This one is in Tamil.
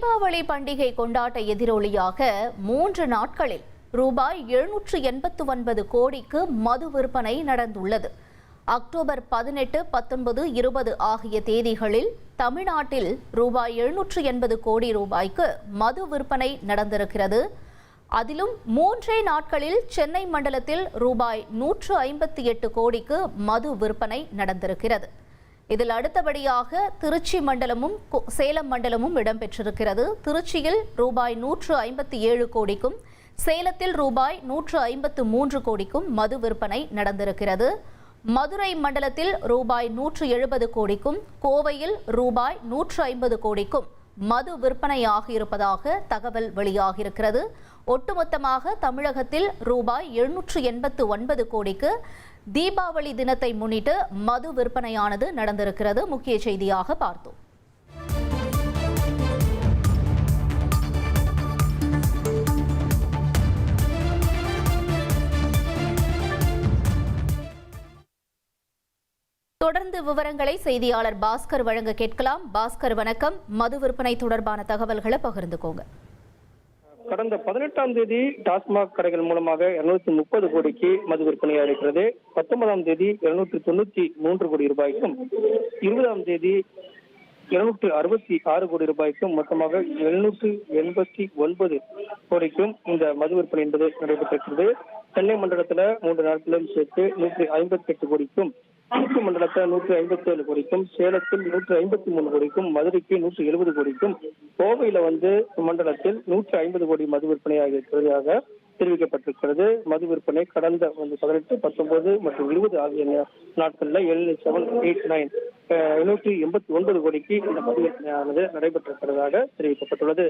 தீபாவளி பண்டிகை கொண்டாட்ட எதிரொலியாக 3 நாட்களில் ரூபாய் 789 கோடிக்கு மது விற்பனை நடந்துள்ளது. அக்டோபர் 18, 19, 20 ஆகிய தேதிகளில் தமிழ்நாட்டில் ரூபாய் 780 கோடி ரூபாய்க்கு மது விற்பனை நடந்திருக்கிறது. அதிலும் 3 நாட்களில் சென்னை மண்டலத்தில் ரூபாய் 158 கோடிக்கு மது விற்பனை நடந்திருக்கிறது. இதில் அடுத்தபடியாக திருச்சி மண்டலமும் சேலம் மண்டலமும் இடம்பெற்றிருக்கிறது. திருச்சியில் ரூபாய் 157 கோடிக்கும் சேலத்தில் ரூபாய் 153 கோடிக்கும் மது விற்பனை நடந்திருக்கிறது. மதுரை மண்டலத்தில் ரூபாய் 170 கோடிக்கும் கோவையில் ரூபாய் 150 கோடிக்கும் மது விற்பனையாக இருப்பதாக தகவல் வெளியாகியிருக்கிறது. ஒட்டுமொத்தமாக தமிழகத்தில் ரூபாய் 789 கோடிக்கு தீபாவளி தினத்தை முன்னிட்டு மது விற்பனையானது நடந்திருக்கிறது. முக்கிய செய்தியாக பார்த்தோம். தொடர்ந்து விவரங்களை செய்தியாளர் பாஸ்கர் வழங்க கேட்கலாம். பாஸ்கர் வணக்கம். மது விற்பனை தொடர்பான தகவல்களை பகிர்ந்துக்கோங்க. கடந்த 18ஆம் தேதி டாஸ்மாக் கடைகள் மூலமாக 230 கோடிக்கு மது விற்பனையாக இருக்கிறது. 19ஆம் தேதி 293 கோடி ரூபாய்க்கும் 20ஆம் தேதி 266 கோடி ரூபாய்க்கும் மொத்தமாக 789 கோடிக்கும் இந்த மது விற்பனை என்பது நடைபெற்றிருக்கிறது. சென்னை மண்டலத்தில் 3 நாட்களும் சேர்த்து 158 கோடிக்கும், திருச்சி மண்டலத்தில் 157 கோடிக்கும், சேலத்தில் 153 கோடிக்கும், மதுரைக்கு 170 கோடிக்கும், கோவையில மண்டலத்தில் 150 கோடி மது விற்பனையாக இருக்கிறதாக தெரிவிக்கப்பட்டிருக்கிறது. மது விற்பனை கடந்த 18, 19 மற்றும் 20 ஆகிய நாட்களில் 789 கோடிக்கு இந்த மது விற்பனையானது நடைபெற்றிருக்கிறதாக தெரிவிக்கப்பட்டுள்ளது.